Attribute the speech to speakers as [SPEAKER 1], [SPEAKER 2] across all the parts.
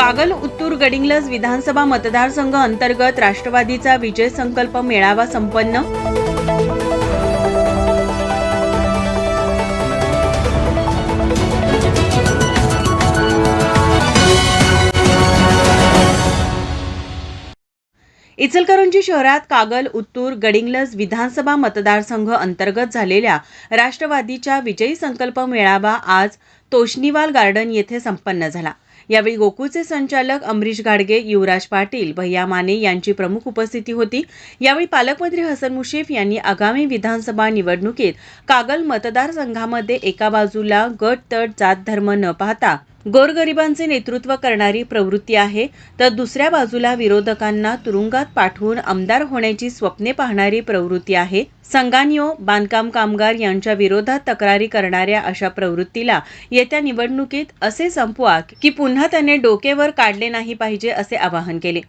[SPEAKER 1] कागल उत्तूर गडिंग्लज विधानसभा मतदारसंघ अंतर्गत राष्ट्रवादीचा विजय संकल्प मेळावा संपन्न. इचलकरंजी शहरात कागल उत्तूर गडिंग्लज विधानसभा मतदारसंघ अंतर्गत झालेल्या राष्ट्रवादीच्या विजयी संकल्प मेळावा आज तोष्णीवाल गार्डन येथे संपन्न झाला. यावेळी गोकुळचे संचालक अमरीश घाडगे, युवराज पाटील, भैया माने यांची प्रमुख उपस्थिती होती. यावेळी पालकमंत्री हसन मुश्रीफ यांनी आगामी विधानसभा निवडणुकीत कागल मतदारसंघामध्ये एका बाजूला गट तट जात धर्म न पाहता गोरगरिबांचे नेतृत्व करणारी प्रवृत्ती आहे, तर दुसऱ्या बाजूला विरोधकांना तुरुंगात पाठवून आमदार होण्याची स्वप्ने पाहणारी प्रवृत्ती आहे. संघानियो बांधकाम कामगार यांच्या विरोधात तक्रारी करणाऱ्या अशा प्रवृत्तीला येत्या निवडणुकीत असे संपवा की पुन्हा त्याने डोकेवर काढले नाही पाहिजे, असे आवाहन केले.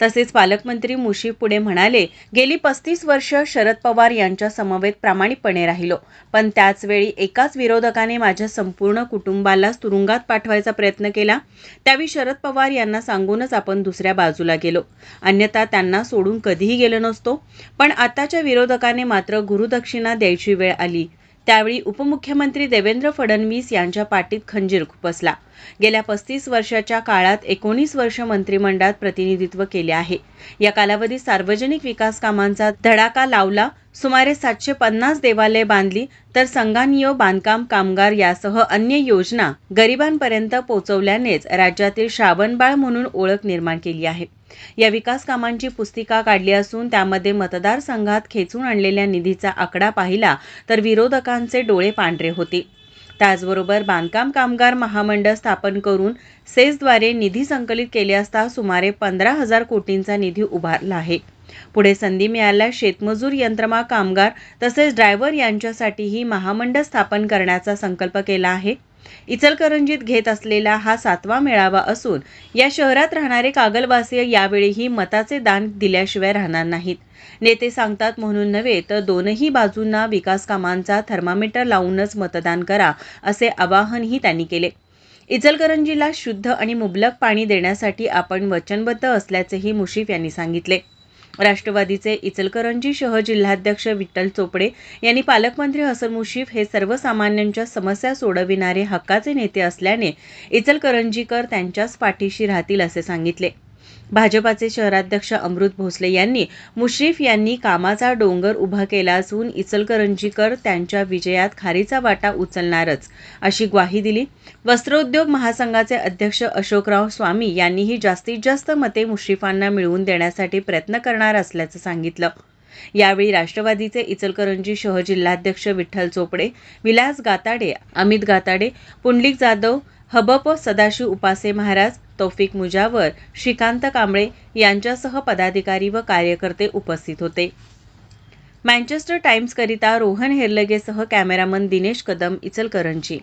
[SPEAKER 1] तसेच पालकमंत्री मुश्रीफ पुढे म्हणाले, गेली 35 वर्ष शरद पवार यांच्या समवेत प्रामाणिकपणे राहिलो, पण त्याच वेळी एकाच विरोधकाने माझ्या संपूर्ण कुटुंबालाच तुरुंगात पाठवायचा प्रयत्न केला. त्यावेळी शरद पवार यांना सांगूनच आपण दुसऱ्या बाजूला गेलो, अन्यथा त्यांना सोडून कधीही गेलो नसतो. पण आताच्या विरोधकाने मात्र गुरुदक्षिणा द्यायची वेळ आली. त्यावेळी उपमुख्यमंत्री देवेंद्र फडणवीस यांच्या पाठीत खंजीर खुपसला. गेल्या 35 वर्षाच्या काळात 19 वर्ष मंत्रिमंडळात प्रतिनिधित्व केले आहे. या कालावधीत सार्वजनिक विकास कामांचा धडाका लावला, सुमारे 750 देवालये बांधली, तर संघानियो बांधकाम कामगार यासह अन्य योजना गरिबांपर्यंत पोहोचवल्यानेच राज्यातील श्रावणबाळ म्हणून ओळख निर्माण केली आहे. या विकास कामांची पुस्तिका काढली असून त्यामध्ये मतदारसंघात खेचून आणलेल्या निधीचा आकडा पाहिला तर विरोधकांचे डोळे पांढरे होते. त्याचबरोबर बांधकाम कामगार महामंडळ स्थापन करून सेसद्वारे निधी संकलित केले असता सुमारे 15,000 कोटींचा निधी उभारला आहे. पुढे संधी मिळाल्यास शेतमजूर, यंत्रमाग कामगार तसेच ड्रायव्हर यांच्यासाठीही महामंडळ स्थापन करण्याचा संकल्प केला आहे. इचलकरंजीत घेत असलेला हा 7वा मेळावा असून या शहरात राहणारे कागलवासीय यावेळीही मताचे दान दिल्याशिवाय राहणार नाहीत. नेते सांगतात म्हणून नव्हे, तर दोनही बाजूंना विकास कामांचा थर्मामीटर लावूनच मतदान करा, असे आवाहनही त्यांनी केले. इचलकरंजीला शुद्ध आणि मुबलक पाणी देण्यासाठी आपण वचनबद्ध असल्याचेही मुश्रीफ यांनी सांगितले. राष्ट्रवादीचे इचलकरंजी शहर जिल्हाध्यक्ष विठ्ठल चोपडे यांनी पालकमंत्री हसन मुश्रीफ हे सर्वसामान्यांच्या समस्या सोडविणारे हक्काचे नेते असल्याने इचलकरंजीकर त्यांच्याच पाठीशी राहतील, असे सांगितले. भाजपाचे शहराध्यक्ष अमृत भोसले यांनी मुश्रीफ यांनी कामाचा डोंगर उभा केला असून इचलकरंजीकर त्यांच्या विजयात खारीचा वाटा उचलणारच, अशी ग्वाही दिली. वस्त्रोद्योग महासंघाचे अध्यक्ष अशोकराव स्वामी यांनीही जास्तीत जास्त मते मुश्रीफांना मिळवून देण्यासाठी प्रयत्न करणार असल्याचं सांगितलं. यावेळी राष्ट्रवादीचे इचलकरंजी शहर जिल्हाध्यक्ष विठ्ठल चोपडे, विलास गाताडे, अमित गाताडे, पुंडलिक जाधव, हबप सदाशिव उपासे महाराज, तौफिक मुजावर, श्रीकांत कांबळे यांच्यासह पदाधिकारी व कार्यकर्ते उपस्थित होते. मँचेस्टर टाइम्सकरिता रोहन हेर्लगेसह कॅमेरामन दिनेश कदम, इचलकरंजी.